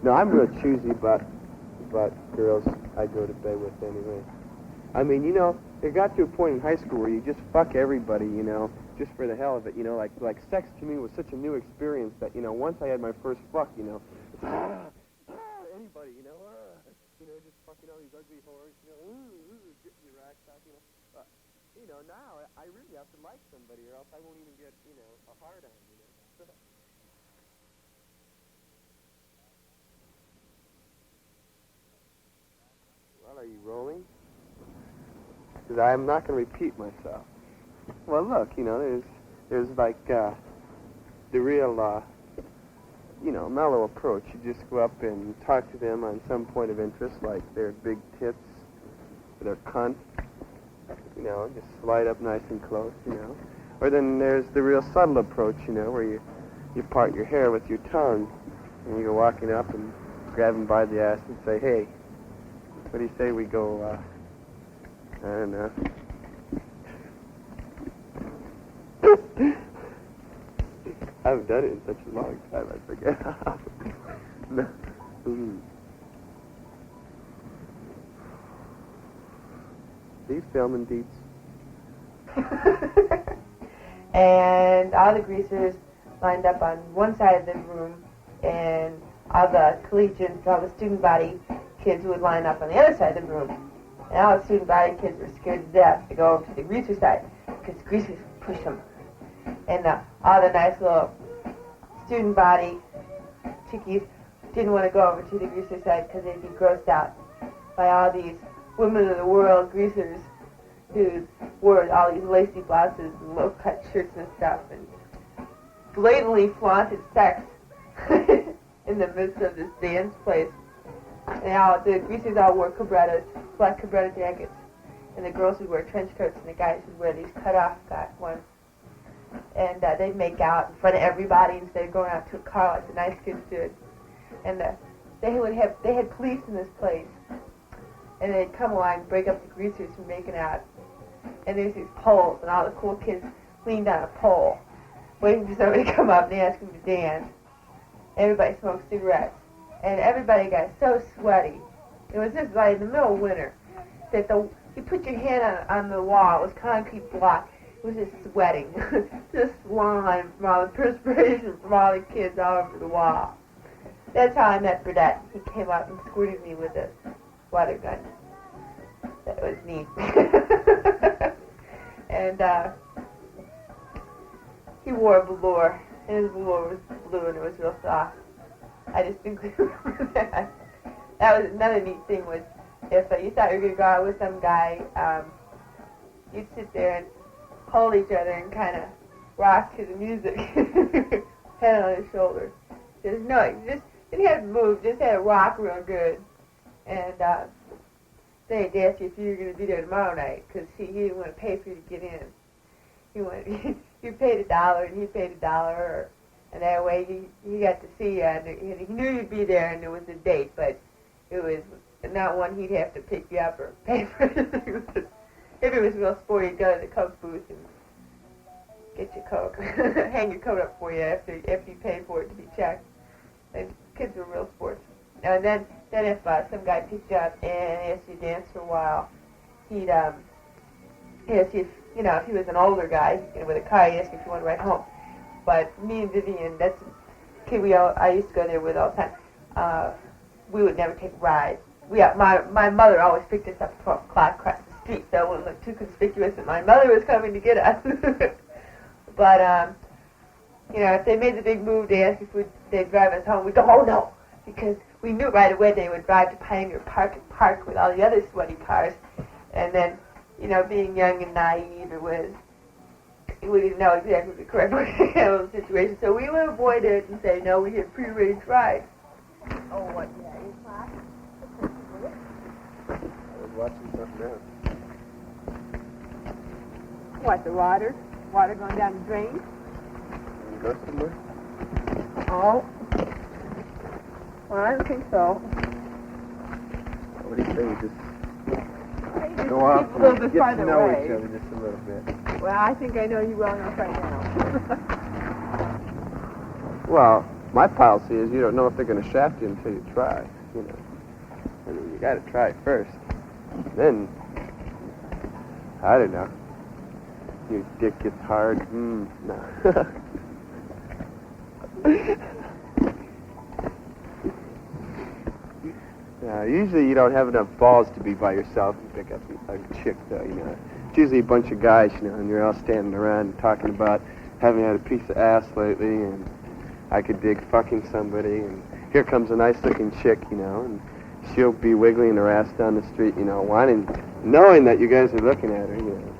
No, I'm real choosy, but girls I go to bed with anyway. I mean, you know, it got to a point in high school where you just fuck everybody, you know, just for the hell of it, you know, like sex to me was such a new experience that, you know, once I had my first fuck, you know, anybody, you know, just fucking all these ugly whores, you know, getting your racks off, you know. You know, now I really have to like somebody or else I won't even get, you know, a hard on, you know. Well, are you rolling? Because I'm not going to repeat myself. Well, look, you know, there's like the real, you know, mellow approach. You just go up and talk to them on some point of interest, like their big tits, their cunt. You know, just slide up nice and close, you know. Or then there's the real subtle approach, you know, where you part your hair with your tongue, and you go walking up and grab him by the ass and say, hey, what do you say we go, I don't know. I haven't done it in such a long time, I forget. No. These filming deets. And all the greasers lined up on one side of the room, and all the collegians, all the student body kids would line up on the other side of the room. And all the student body kids were scared to death to go over to the greaser side, because the greasers pushed them. And all the nice little student body chickies didn't want to go over to the greaser side because they'd be grossed out by all these women of the world greasers who wore all these lacy blouses and low-cut shirts and stuff and blatantly flaunted sex in the midst of this dance place. And the greasers all wore cabrettas, black cabretta jackets, and the girls would wear trench coats and the guys would wear these cut-off ones. And they'd make out in front of everybody instead of going out to a car like the nice kids did. And they had police in this place, and they'd come along and break up the greasers from making out. And there's these poles, and all the cool kids leaned on a pole, waiting for somebody to come up and ask them to dance. Everybody smoked cigarettes, and everybody got so sweaty. It was just like in the middle of winter that you put your hand on the wall. It was concrete block. It was just sweating, just slime from all the perspiration from all the kids all over the wall. That's how I met Burdette. He came up and squirted me with a water gun. That was neat. And he wore a velour, and his velour was blue and it was real soft. I distinctly remember that. That was another neat thing was if you thought you were going to go out with some guy, you'd sit there and hold each other and kind of rock to the music, head on his shoulder. Just didn't have to move, just had to rock real good. And they'd ask you if you were going to be there tomorrow night, because he didn't want to pay for you to get in. You paid $1 and he paid $1, and that way he got to see you, and he knew you'd be there, and it was a date, but it was not one he'd have to pick you up or pay for. If it was real sporty, he'd go to the Coke booth and get your Coke, hang your coat up for you after you paid for it to be checked. And kids were real sports. And then if some guy picked you up and asked you to dance for a while, he'd ask you if he was an older guy with a car, he'd ask you if you wanted to ride home. But me and Vivian, that's a kid I used to go there with all the time. We would never take rides. My mother always picked us up at 12 o'clock across the street, so it wouldn't look too conspicuous that my mother was coming to get us. But if they made the big move, they asked if they'd drive us home. We'd go, oh no, because we knew right away they would drive to Pioneer Park with all the other sweaty cars. And then, being young and naive, we didn't know exactly the correct way to handle the situation. So we would avoid it and say, no, we had pre-arranged rides. Oh, what? Yeah, you class? I was watching something else. What, the water? Water going down the drain? You go somewhere? Oh. Well, I don't think so. What do you say? We just go off and get to know each other just a little bit. Well, I think I know you well enough right now. Well, my policy is you don't know if they're going to shaft you until you try, you know. I mean, you got to try it first. Then, I don't know. Your dick gets hard. No. Usually you don't have enough balls to be by yourself and pick up a chick, though, you know. It's usually a bunch of guys, you know, and you're all standing around talking about having had a piece of ass lately, and I could dig fucking somebody, and here comes a nice-looking chick, you know, and she'll be wiggling her ass down the street, you know, knowing that you guys are looking at her, you know.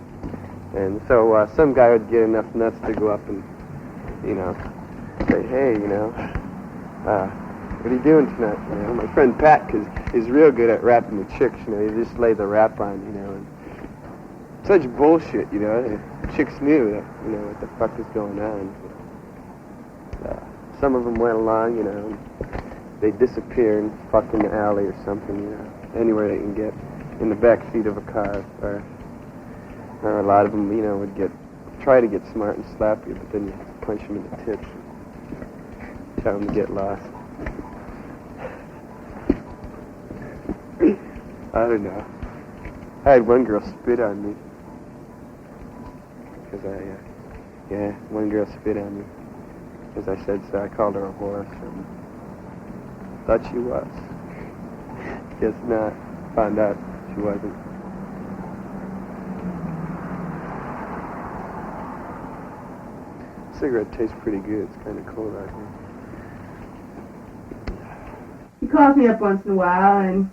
And so some guy would get enough nuts to go up and, you know, say, hey, you know, what are you doing tonight? You know, my friend Pat is real good at rapping the chicks, you know, he just lay the rap on, you know, and such bullshit, you know, the chicks knew that, you know, what the fuck was going on. Some of them went along, you know, and they disappear and fuck in the alley or something, you know, anywhere they can get, in the back seat of a car, or a lot of them, you know, would try to get smart and slap you, but then you punch them in the tits and tell them to get lost. I don't know. I had one girl spit on me. Because one girl spit on me. Because I said so. I called her a whore, so thought she was. Guess not. Found out she wasn't. Cigarette tastes pretty good. It's kind of cold out here. He calls me up once in a while and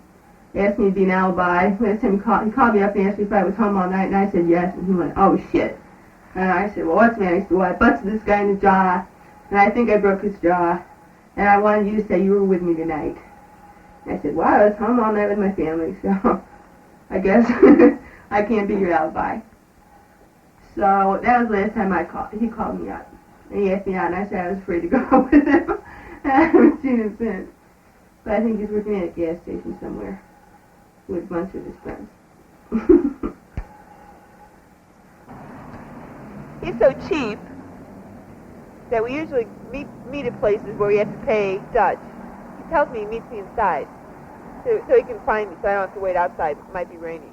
asked me to be an alibi. Last time he called me up and asked me if I was home all night, and I said yes, and he went, oh shit. And I said, well, what's the matter? He said, well, I busted this guy in the jaw, and I think I broke his jaw, and I wanted you to say you were with me tonight. And I said, well, I was home all night with my family, so I guess I can't be your alibi. So that was the last time he called me up, and he asked me out, and I said I was free to go with him. And I haven't seen him since. But I think he's working at a gas station somewhere with a bunch of his friends. He's so cheap that we usually meet at places where we have to pay Dutch. He tells me he meets me inside so he can find me so I don't have to wait outside. It might be raining.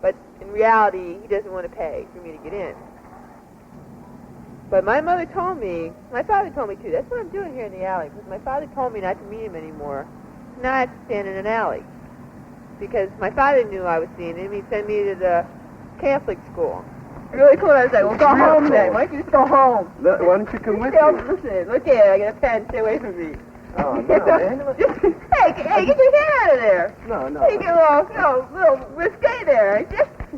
But in reality, he doesn't want to pay for me to get in. But my father told me too, that's what I'm doing here in the alley, because my father told me not to meet him anymore, not to stand in an alley. Because my father knew I was seeing him, he'd send me to the Catholic school. Really cool. I was like, well, go home then. Why don't you just go home? Why don't you come with me? Listen, look at it. I got a pen. Stay away from me. Oh, no, man. Hey, get your hand out of there. No. Hey, you get a little risque there.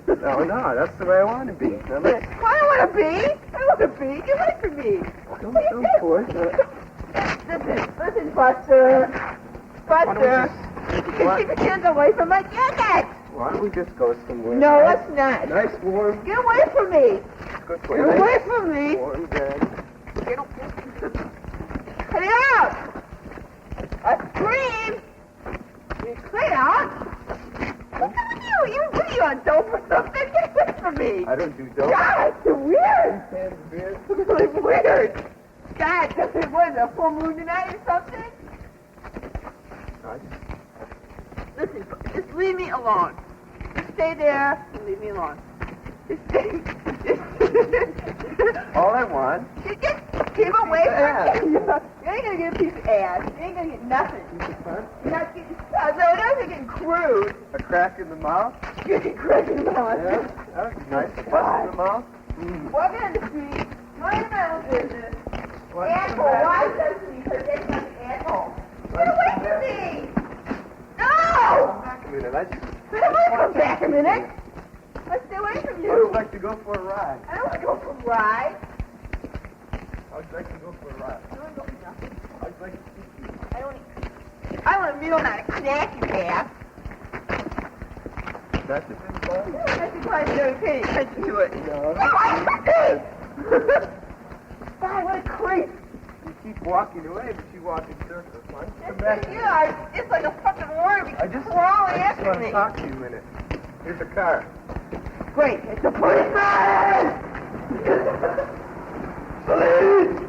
No, that's the way I want to be. I don't want to be. Get away from me. Don't force it. Listen, Buster. You can keep your hands away from my jacket. Why don't we just go somewhere? No, let's not. Nice, warm. Get away from me. Good Get away from me. Warm bed. Cut it out. A scream. You cut out. What's up with you? What are you on dope or something? Get away from me. I don't do dope. God, it's weird. It's really weird. God, what is it, a full moon tonight or something? Listen, just leave me alone. Just stay there and leave me alone. Just stay. All I want. Just keep away from me. You ain't gonna get a piece of ass. You ain't gonna get nothing. You're not getting stuff. No, those are getting crude. A crack in the mouth? You're getting crack in the mouth. Yeah, that was nice. A bust in the mouth? Walking on the street. Mind my own business. Asshole. Why does he? Because that's like an asshole. Get away from me. No! Back a minute. I Get away from back a minute. Let's stay away from you. I would like to go for a ride. I don't want to go for a ride. I would like to go for a ride. I don't want to go for nothing. I would like to see you. I want a meal, not a snack, you have. That's a big fun. That's why I don't pay attention to it. No. God, what a creep. You keep walking away, but you walk in circles. Why don't you come That's back? you. It's like a fucking worm. I just crawling want after to me. talk to you a minute. Here's a car. Great, it's a policeman! Police!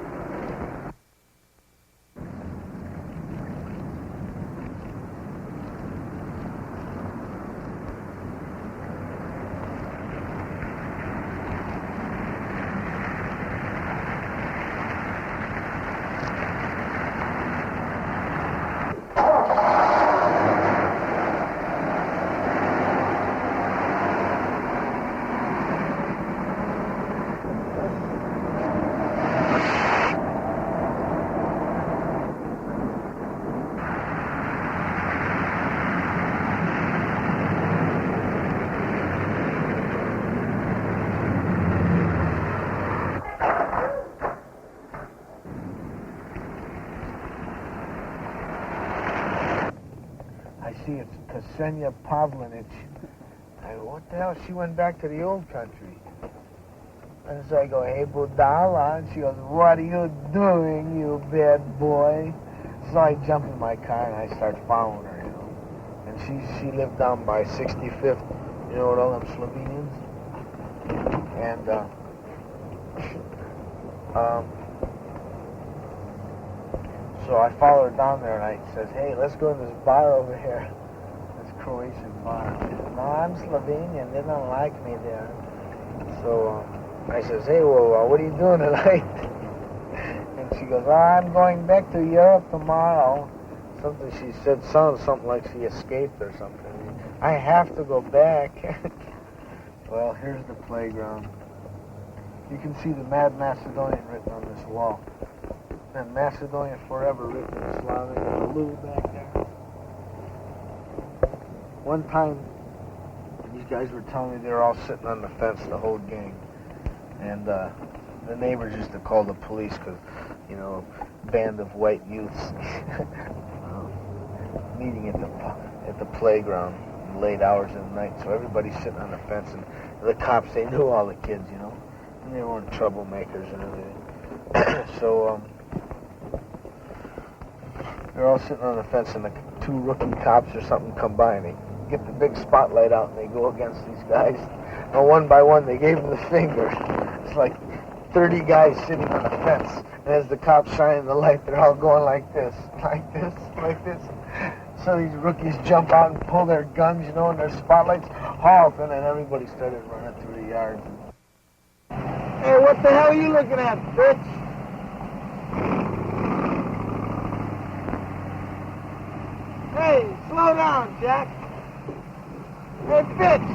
see, it's Ksenia Pavlovich. I go, what the hell? She went back to the old country. And so I go, hey, Budala. And she goes, what are you doing, you bad boy? So I jump in my car and I start following her, you know. And she lived down by 65th, you know, with all them Slovenians. And, so I follow her down there and I says, hey, let's go to this bar over here. This Croatian bar. She says, no, I'm Slovenian. They don't like me there. So I says, hey, well, what are you doing tonight? And she goes, oh, I'm going back to Europe tomorrow. Something she said sounded something like she escaped or something. I have to go back. Well, here's the playground. You can see the Mad Macedonian written on this wall. And Macedonia Forever written in Slavic and blue back there. One time, these guys were telling me they were all sitting on the fence, the whole gang. And the neighbors used to call the police because, you know, band of white youths meeting at the playground in late hours of the night. So everybody's sitting on the fence, and the cops, they knew all the kids, you know, and they weren't troublemakers and everything. So they're all sitting on the fence, and the two rookie cops or something come by, and they get the big spotlight out, and they go against these guys. And one by one, they gave them the finger. It's like 30 guys sitting on a fence, and as the cops shining the light, they're all going like this, like this, like this. So these rookies jump out and pull their guns, you know, and their spotlights halt, and then everybody started running through the yard. Hey, what the hell are you looking at, bitch? Hey, slow down, Jack. Hey, bitch!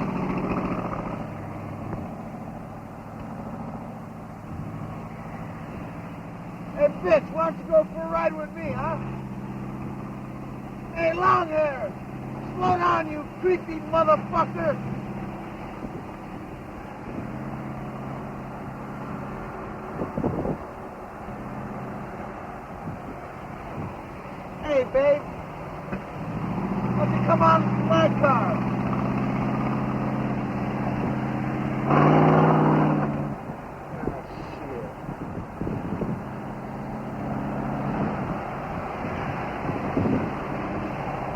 Hey, bitch, why don't you go for a ride with me, huh? Hey, long hair! Slow down, you creepy motherfucker! Hey, babe! Why don't you come on to my car?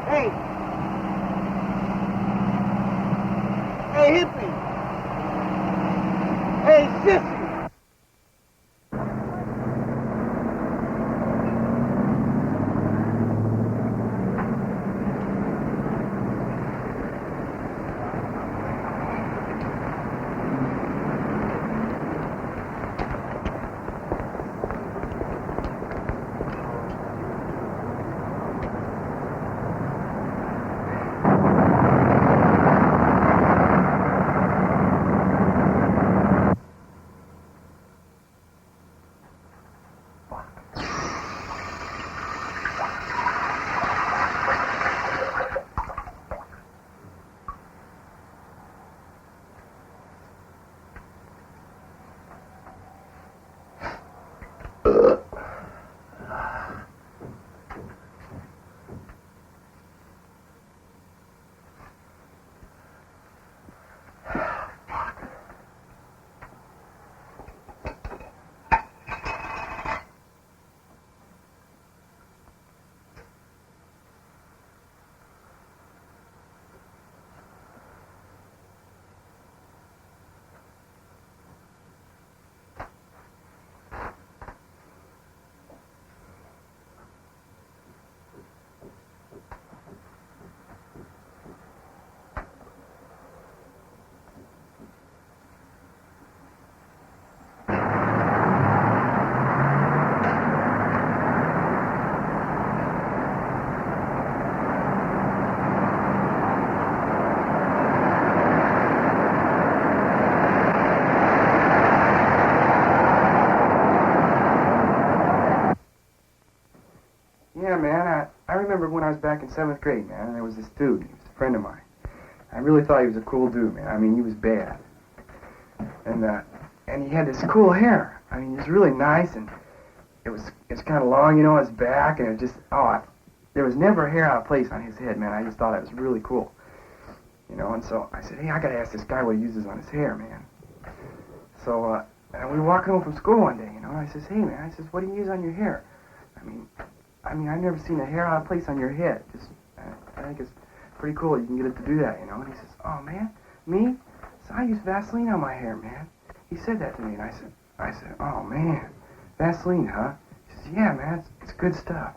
Hey! Hey, hippie! Hey, sissy! Yeah, man, I remember when I was back in 7th grade, man, and there was this dude, he was a friend of mine. I really thought he was a cool dude, man. I mean, he was bad. And he had this cool hair. I mean, he was really nice, and it's kind of long, you know, on his back, and it there was never a hair out of place on his head, man. I just thought it was really cool. You know, and so I said, hey, I got to ask this guy what he uses on his hair, man. So, and we were walking home from school one day, you know, and I says, hey, man, I says, what do you use on your hair? I mean, I've never seen a hair out of place on your head. Just, I think it's pretty cool you can get it to do that, you know. And he says, oh, man, me? So I use Vaseline on my hair, man. He said that to me, and I said, oh, man, Vaseline, huh? He says, yeah, man, it's good stuff.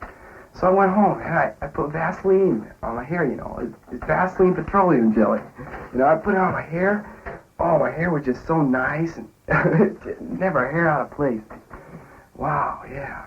So I went home, and I put Vaseline on my hair, you know. It's Vaseline petroleum jelly. You know, I put it on my hair. Oh, my hair was just so nice, and never a hair out of place. Wow, yeah.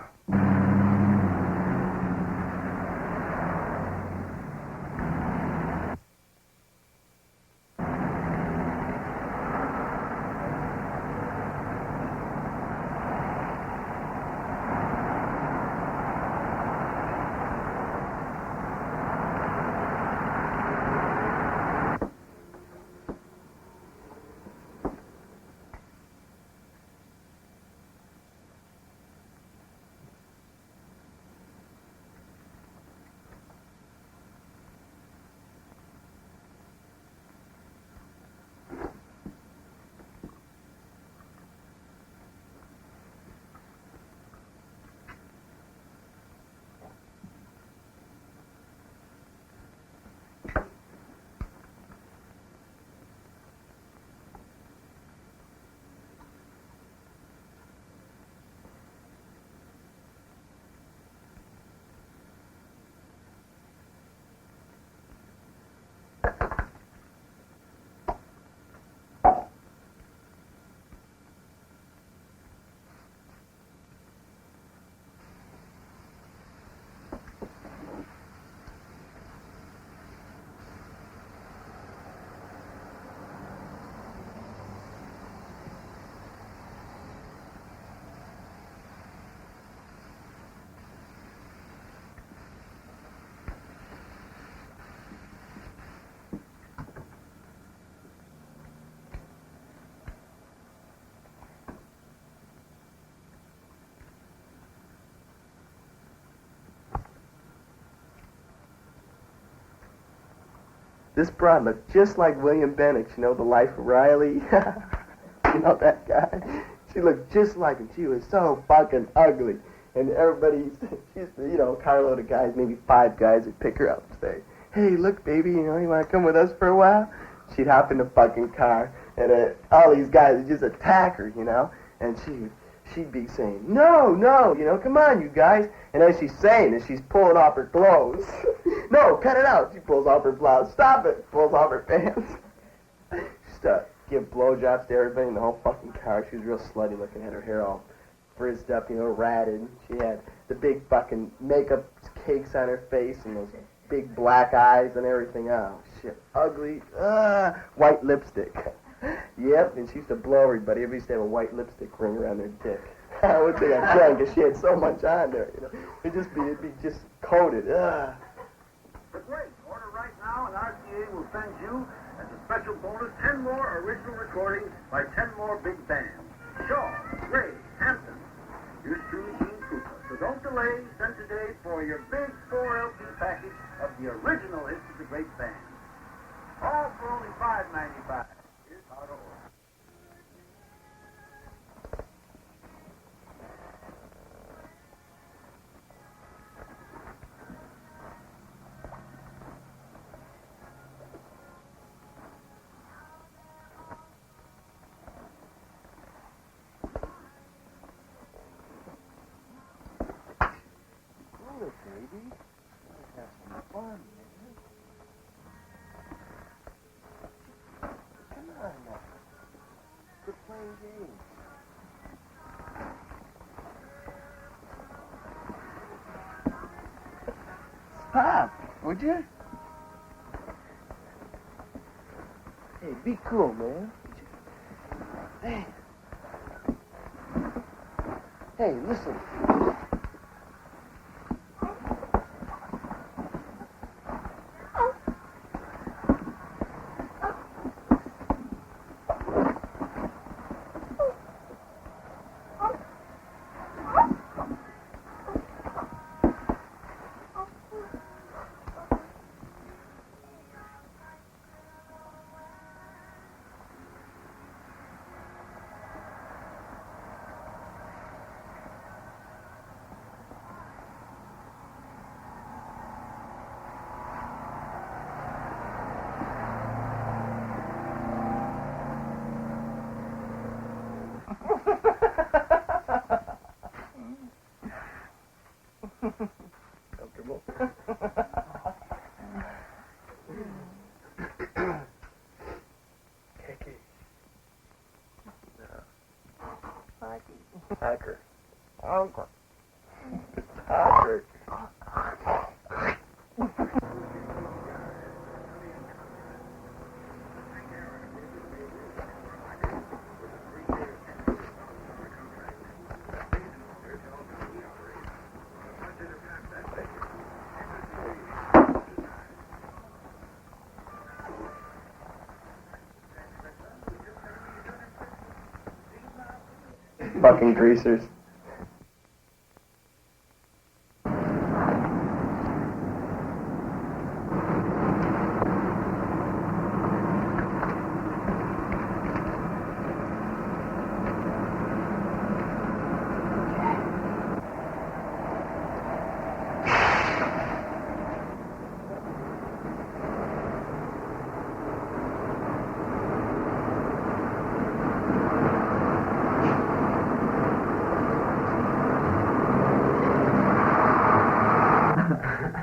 This broad looked just like William Bennett, you know, The Life of Riley. You know that guy? She looked just like him. She was so fucking ugly. And everybody, she's, you know, a carload of guys, maybe 5 guys would pick her up and say, hey, look, baby, you know, you want to come with us for a while? She'd hop in the fucking car, and all these guys would just attack her, you know? And she'd be saying, no, you know, come on, you guys. And as she's saying it, she's pulling off her clothes. No, cut it out. She pulls off her blouse. Stop it. Pulls off her pants. She started giving blowjobs to everybody in the whole fucking car. She was real slutty looking, had her hair all frizzed up, you know, ratted. She had the big fucking makeup cakes on her face and those big black eyes and everything. Oh, shit. Ugly. White lipstick. Yep, and she used to blow everybody. Everybody used to have a white lipstick ring around their dick. I would say I drank because she had so much on there, you know. It'd be just coated. But wait, order right now and RCA will send you, as a special bonus, 10 more original recordings by 10 more big bands. Shaw, Ray, Hampton. Yours truly, Gene Cooper. So don't delay. Send today for your big 4 LP package of the original hits of the great band. All for only $5.95. Here's how to order. Baby, let's have some fun, man. Come on now. Quit playing games. Stop, would you? Hey, be cool, man. Hey. Hey, listen. Comfortable? Kiki. Hacker. Uncle. Hacker. Fucking greasers.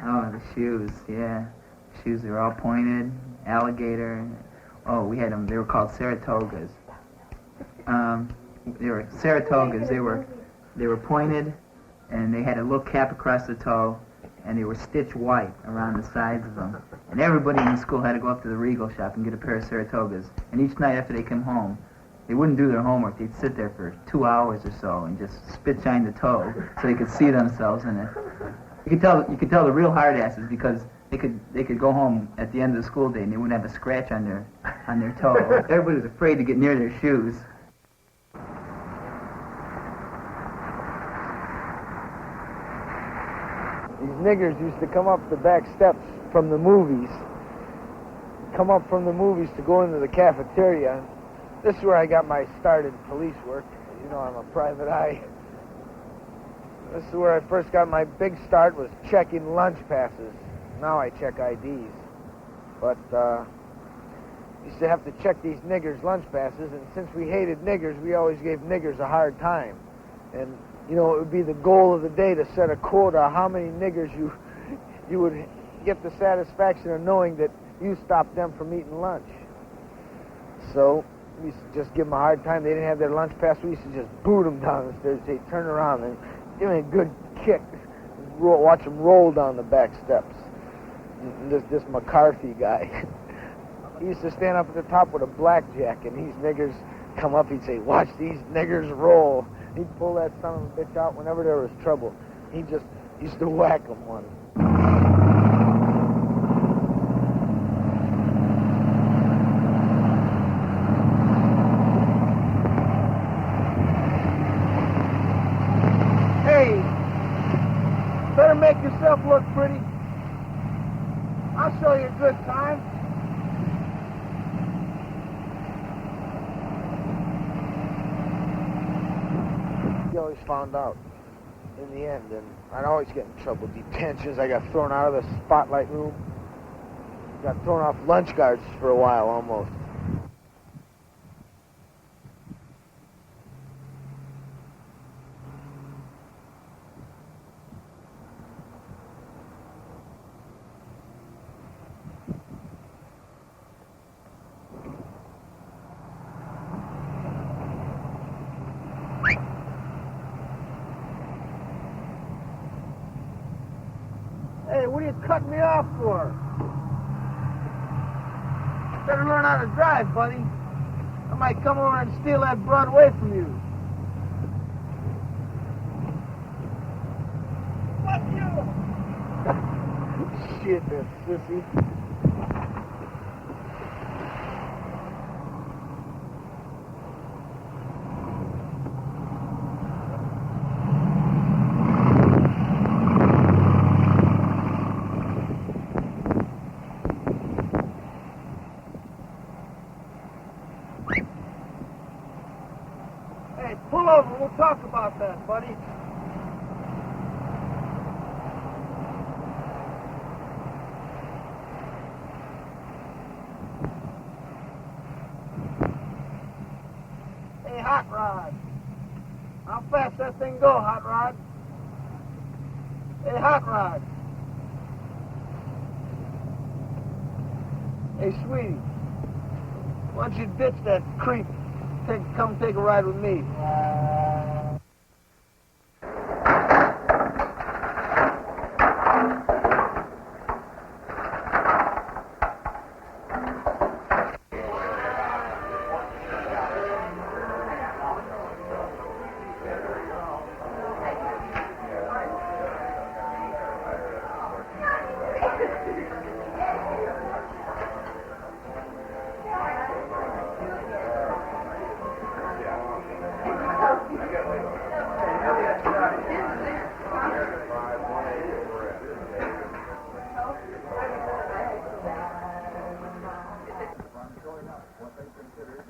Oh, the shoes, yeah. Shoes, they were all pointed, alligator. Oh, we had them, they were called Saratogas. They were Saratogas, they were pointed, and they had a little cap across the toe, and they were stitched white around the sides of them. And everybody in the school had to go up to the Regal shop and get a pair of Saratogas. And each night after they came home, they wouldn't do their homework. They'd sit there for 2 hours or so and just spit shine the toe so they could see themselves in it. You could tell the real hard asses because they could go home at the end of the school day and they wouldn't have a scratch on their toe. Everybody was afraid to get near their shoes. These niggers used to come up the back steps from the movies. Come up from the movies to go into the cafeteria. This is where I got my start in police work. You know, I'm a private eye. This is where I first got my big start, was checking lunch passes. Now I check IDs. But used to have to check these niggers' lunch passes, and since we hated niggers, we always gave niggers a hard time. And, you know, it would be the goal of the day to set a quota how many niggers you would get the satisfaction of knowing that you stopped them from eating lunch. So we used to just give them a hard time. They didn't have their lunch pass. We used to just boot them down the stairs. They'd turn around and give me a good kick. Watch them roll down the back steps. And this McCarthy guy, he used to stand up at the top with a blackjack, and these niggers come up. He'd say, "Watch these niggers roll." He'd pull that son of a bitch out whenever there was trouble. He just used to whack them one. Hey, better make yourself look pretty. I'll show you a good time. You always found out in the end, and I'd always get in trouble. Detentions, I got thrown out of the spotlight room. Got thrown off lunch guards for a while almost. Hey, what are you cutting me off for? Better learn how to drive, buddy. I might come over and steal that broad away from you. Fuck you! Shit, that sissy. Hey, pull over. We'll talk about that, buddy. Hey, Hot Rod. How fast that thing go, Hot Rod? Hey, Hot Rod. Hey, sweetie. Why don't you ditch that creep? Come take a ride with me.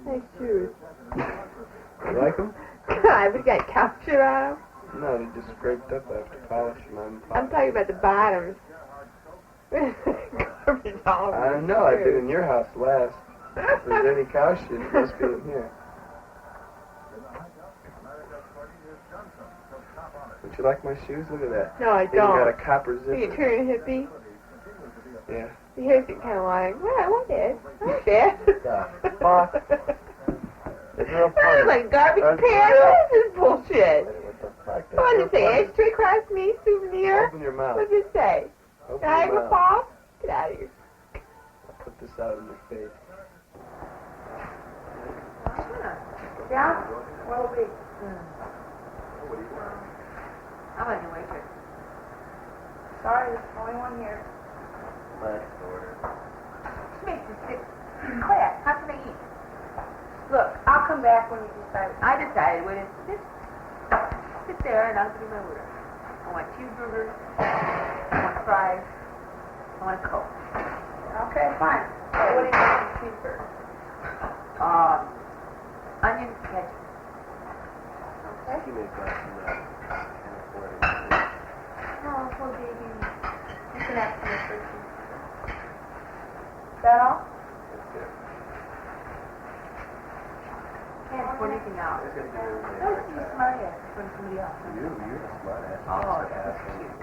Nice shoes. You like them? God, we got capture on them. No, they just scraped up after polishing them. I'm talking about the bottoms. Garbage all over I don't the know. I've shoes. been in your house last. If there's any cow shit, it must be in here. Would you like my shoes? Look at that. No, I They even got a don't. copper You zipper. turn a hippie. Yeah. The hair's kind of like, well, I want it. I want it. The fuck? It's real That funny. looks like garbage That's can. real. What is this bullshit? What the fuck? What does That's it say? real funny. Ashtray cross me souvenir? Open your mouth. What does it say? Open your Niagara mouth. Falls? Get out of here. I'll put this out in your face. Yeah? Well, we. I'm on your waitress. Sorry, there's only one here. Last order. Make this sit quiet. How can I eat? Look, I'll come back when you decide. I decided when it's just sit there and I'll give you my order. I want cheeseburgers. I want fries. I want a Coke. Okay, fine. What do you want for cheeseburger? Onion ketchup. Okay. You make that from that. Can't afford it. Oh, poor baby. You can ask me for cheeseburger. Is that all? That's good. Can't afford anything else. It's gonna give everybody a No, hard you time. smart ass from somebody else. You're a smart ass. Oh, You're that's asking cute.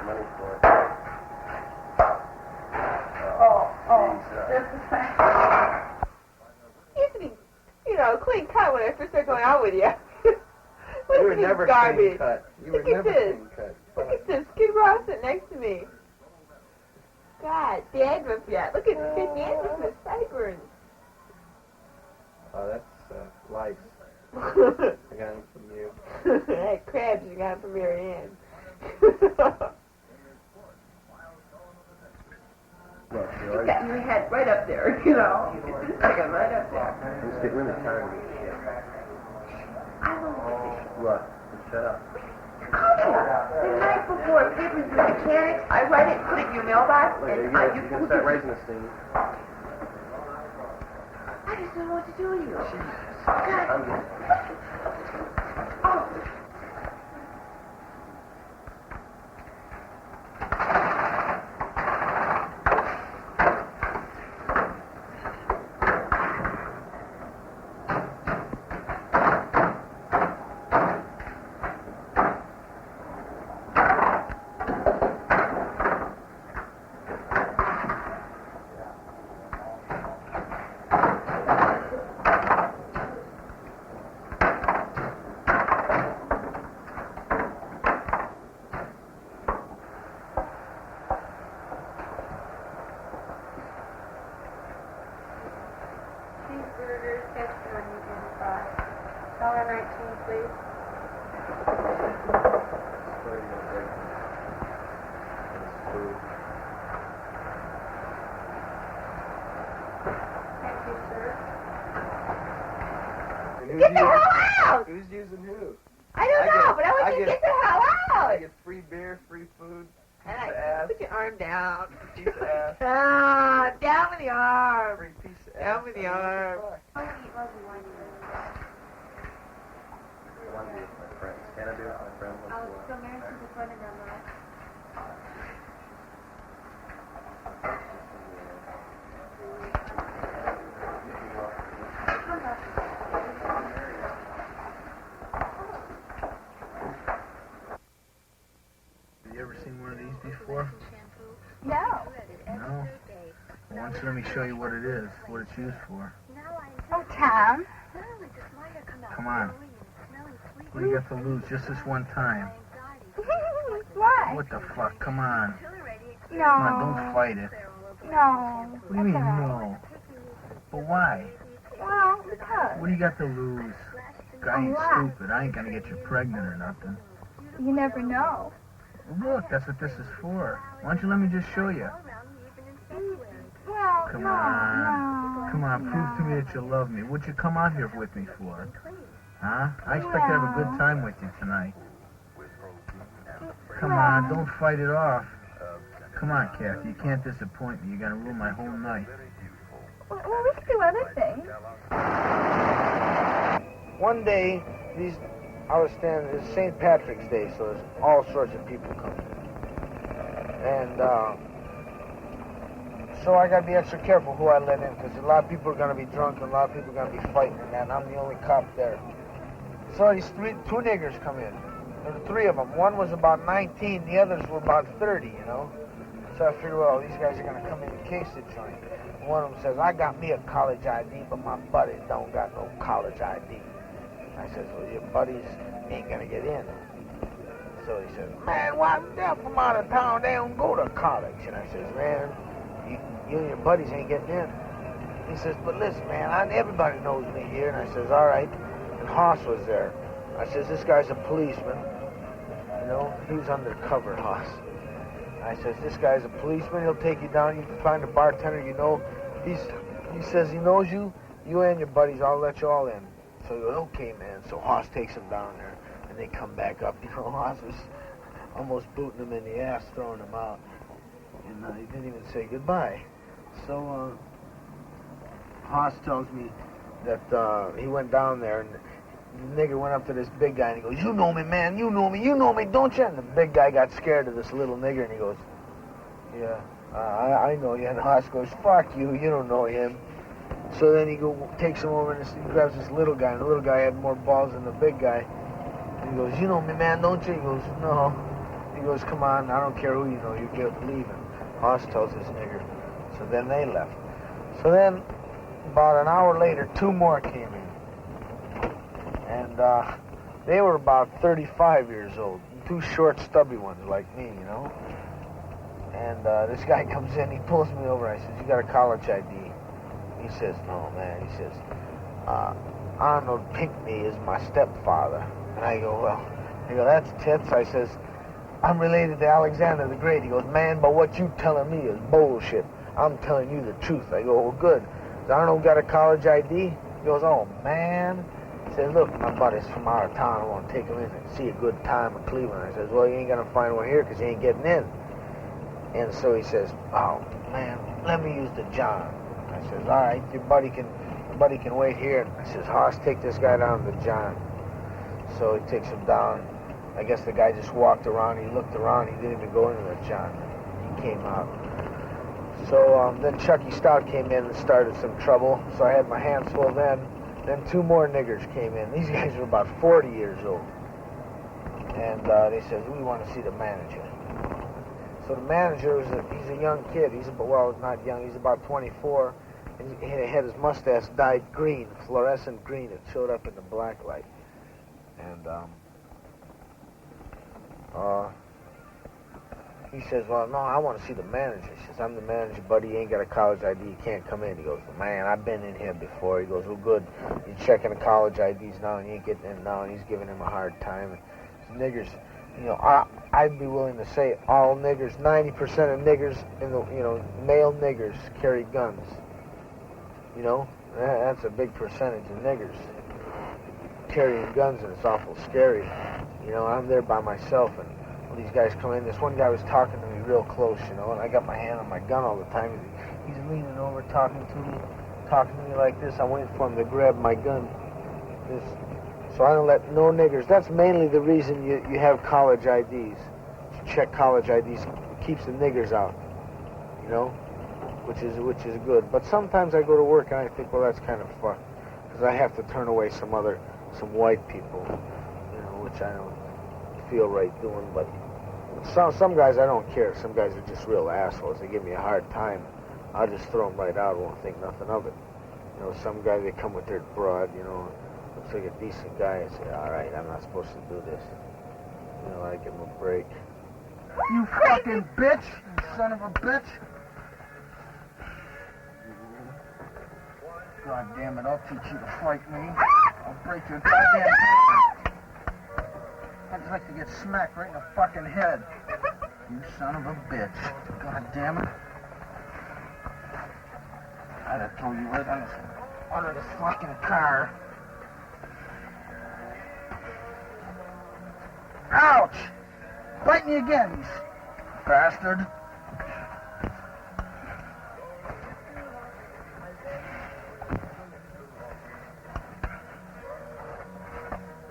money for it. Just the same. Used to be, clean cut when I first started going out with you. Look You were at this never garbage. clean cut. You were Look at never this. clean cut. Look at this. Kid Ross sitting next to me. God, Dad ripped yet. Look at Kid Nancy with the sideburns. Oh, that's lice. I got them from you. That crabs you got from Mary Ann. Look, You got your head right up there, you know. It's like I'm right up there. I'm just getting really tired of this shit. I love this. What? Shut up. The night before, papers with mechanics, I write it, put it in your mailbox, Look, and you're gonna start raising this thing. I just don't know what to do with you. I'm getting Oh. Cheeseburgers, ketchup, onion, and fries. $1.19, please. Thank you, sir. And Get the hell out! Who's using who? I don't know, but I want you to get the hell out! I get free beer, free food, And piece of I ass, put your arm down. piece of ass, Ah, down with the arm. free piece of ass. Down with the arm. I want to be with my friends. Can I be with my friends once in a while? Still married to the front of them, before? No. No? Well, why don't you let me show you what it is, what it's used for. Oh, Tom. Come on. What do you got to lose just this one time? Why? What the fuck? Come on. No. Come on, don't fight it. No. What do you mean, no? But why? Well, because. What do you got to lose? I ain't stupid. I ain't gonna get you pregnant or nothing. You never know. Look, that's what this is for. Why don't you let me just show you? Well, Come no, on. no. Come on, prove to me that you love me. What'd you come out here with me for? Huh? I expect to have a good time with you tonight. Come on, don't fight it off. Come on, Kathy, you can't disappoint me. You're gonna ruin my whole night. Well, we can do other things. One day, I was standing, it's St. Patrick's Day, so there's all sorts of people coming. And, so I gotta be extra careful who I let in, because a lot of people are gonna be drunk, and a lot of people are gonna be fighting, and I'm the only cop there. So these two niggers come in. There were three of them. One was about 19, the others were about 30, you know. So I figured, well, these guys are gonna come in and case the joint. And one of them says, I got me a college ID, but my buddies don't got no college ID. I says, well, your buddies ain't gonna get in. So he says, man, why they're from out of town, they don't go to college. And I says, man, you and your buddies ain't getting in. He says, but listen, man, everybody knows me here. And I says, all right. And Haas was there. I says, this guy's a policeman. You know, he was undercover, Haas. I says, this guy's a policeman. He'll take you down. You can find a bartender you know. He says he knows you and your buddies. I'll let you all in. So he goes, okay, man. So Haas takes him down there, and they come back up. You know, Haas was almost booting him in the ass, throwing him out. And he didn't even say goodbye. So Haas tells me that he went down there, and the nigger went up to this big guy, and he goes, you know me, man, you know me, don't you? And the big guy got scared of this little nigger, and he goes, yeah, I know you. And Haas goes, fuck you, you don't know him. So then he takes him over, and he grabs this little guy, and the little guy had more balls than the big guy. And he goes, you know me, man, don't you? He goes, no. He goes, come on, I don't care who you know, you're leaving. Haas tells this nigger. So then they left. So then, about an hour later, two more came in. And they were about 35 years old. Two short, stubby ones like me, you know. And this guy comes in, he pulls me over. I says, you got a college ID? He says, no, man. He says, Arnold Pinckney is my stepfather. And I go, well, that's tits. I says, I'm related to Alexander the Great. He goes, man, but what you telling me is bullshit. I'm telling you the truth. I go, well, good. Does Arnold got a college ID? He goes, oh, man. He says, look, my buddy's from out of town. I want to take him in and see a good time in Cleveland. I says, well, you ain't going to find one here because you ain't getting in. And so he says, oh, man, let me use the John. I says, all right, your buddy can wait here. I says, Haas, take this guy down to the John. So he takes him down. I guess the guy just walked around. He looked around. He didn't even go into the John. He came out. So then Chucky Stout came in and started some trouble. So I had my hands full then. Then two more niggers came in. These guys were about 40 years old. And they said, we want to see the manager. So the manager, he's a young kid. Well, not young. He's about 24. And he had his mustache dyed green, fluorescent green. It showed up in the black light. And he says, well, no, I want to see the manager. He says, I'm the manager, buddy. You ain't got a college ID. You can't come in. He goes, man, I've been in here before. He goes, well, good. You're checking the college IDs now, and you ain't getting in now. And he's giving him a hard time. And niggers, you know, I'd be willing to say all niggers, 90% of niggers, male niggers carry guns. You know, that's a big percentage of niggers carrying guns, and it's awful scary. You know, I'm there by myself, and these guys come in. This one guy was talking to me real close, you know, and I got my hand on my gun all the time. He's leaning over, talking to me like this. I'm waiting for him to grab my gun. So I don't let no niggers. That's mainly the reason you have college IDs. You check college IDs. It keeps the niggers out, you know, which is good. But sometimes I go to work and I think, well, that's kind of fun, because I have to turn away some white people, you know, which I don't feel right doing, but Some guys I don't care. Some guys are just real assholes. They give me a hard time. I'll just throw them right out. Won't think nothing of it. You know, some guys, they come with their broad, you know, looks like a decent guy. I say, all right, I'm not supposed to do this. You know, I give him a break. You fucking bitch! You son of a bitch! God damn it, I'll teach you to fight me. I'll break your goddamn hand. I'd just like to get smacked right in the fucking head. You son of a bitch. God damn it. I'd have told you right under this fucking car. Ouch! Bite me again, you bastard.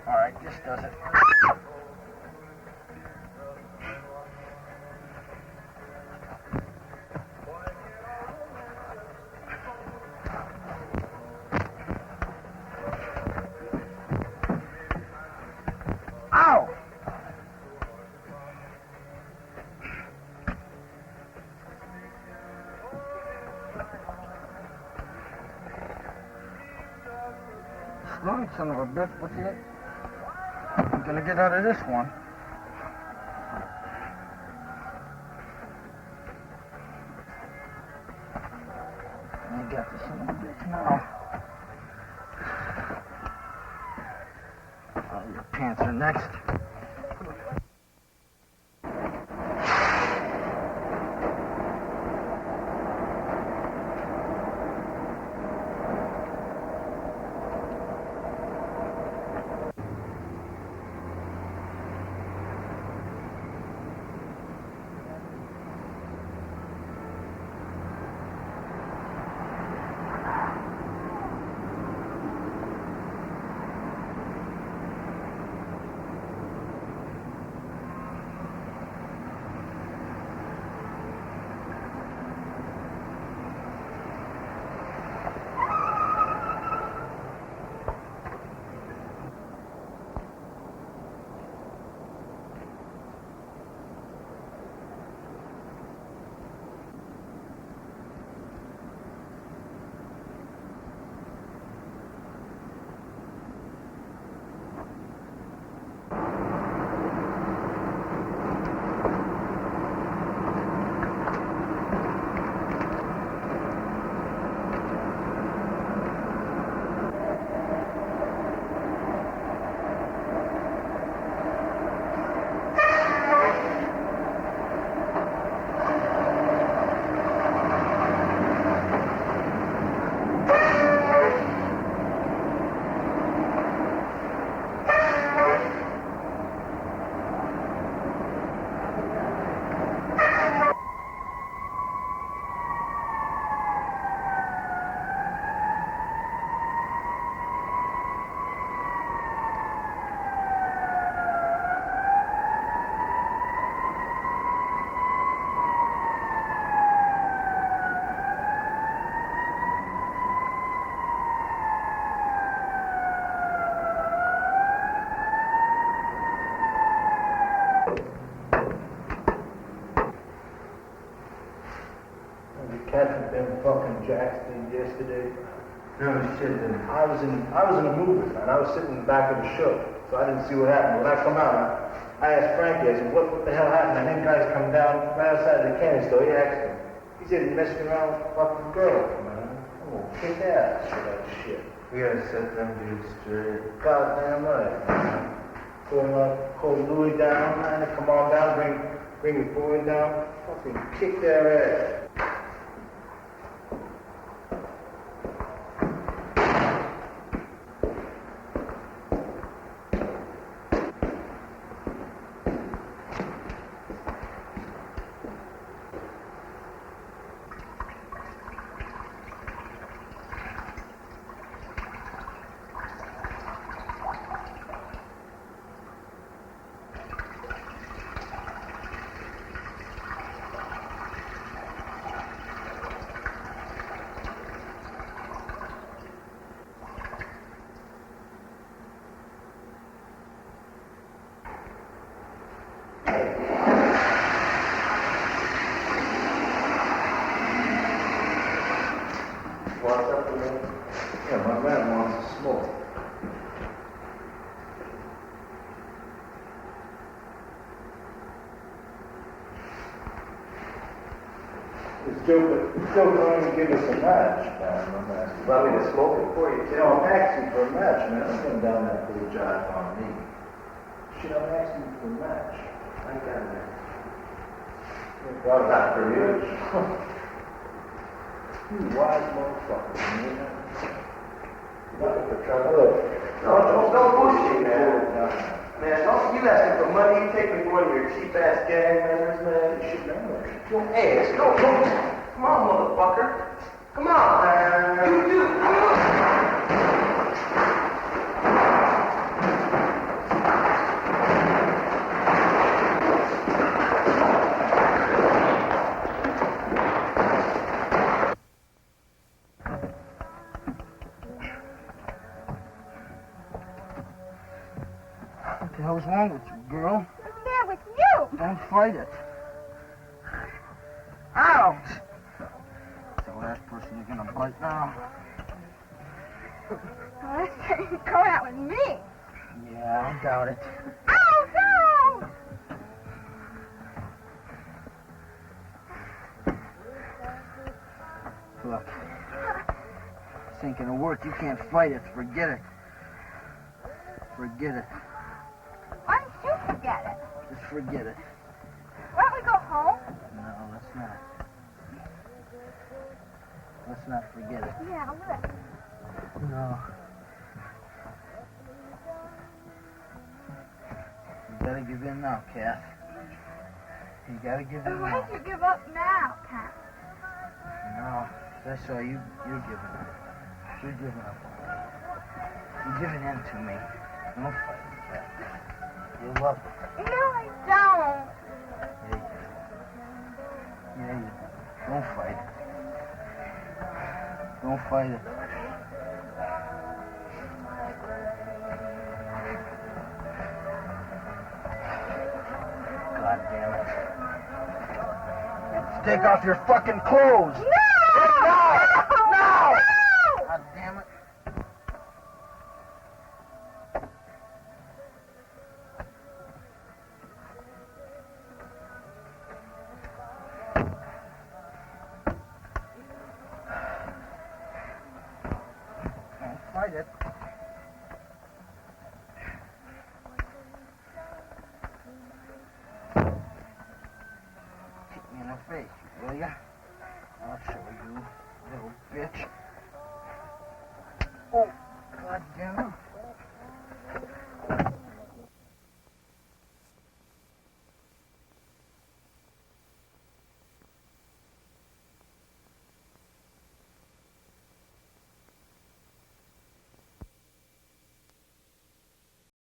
All right, this does it. Ow! Slow, son of a bitch, what's it? I'm gonna get out of this one. I got this son of a bitch now. Oh, your pants are next. Catching them fucking jacks did yesterday. No shit, dude. I was in a movie, man. I was sitting in the back of the show, so I didn't see what happened. When I come out, I asked Frankie, I said, what the hell happened? And them guys come down right outside the candy store. He asked him. He said he's messing around with fucking girls, man. I'm gonna kick ass for that shit. We gotta set them dudes straight. Goddamn right, man. Call Louis down, man. Come on down, bring your boy down. Fucking kick their ass. walk up to me. Yeah, my man wants to smoke. He's still trying to give us a match, man. I'm asking. Want me to smoke it for you, You too? know, I'm asking for a match, man. I'm going down that little jive on me. Shit, I'm asking for a match. I got it. Well, Not for you. You wise motherfucker, man. Looking for trouble? No, don't bullshit, man. Man, don't you asking for money? You take me for one of your cheap-ass gang members, man. You should know. Hey, let's go. Come on, motherfucker. Come on, man. You do. Come on. What the hell's wrong with you, girl? What's the matter with you? Don't fight it. Ouch! That's the last person you're gonna bite now. Well, that's why you go out with me. Yeah, I doubt it. Oh, no! Look, this ain't gonna work. You can't fight it. Forget it. Forget it. Why don't you forget it? Just forget it. Why don't we go home? No, let's not. Let's not forget it. Yeah, let's. No. You gotta give in now, Kath. You gotta give in Why now. don't you give up now, Pat? No, I saw you. You're giving up. You're giving up. You're giving in to me. Don't fight me, Kath. You love it. No, I don't. Yeah, you do. Yeah, you do. Don't fight it. Don't fight it. God damn it. Take off your fucking clothes! No! No! No! God damn it. Don't fight it. Kick me in the face, will ya? I'll show you, little bitch. Oh, God damn it.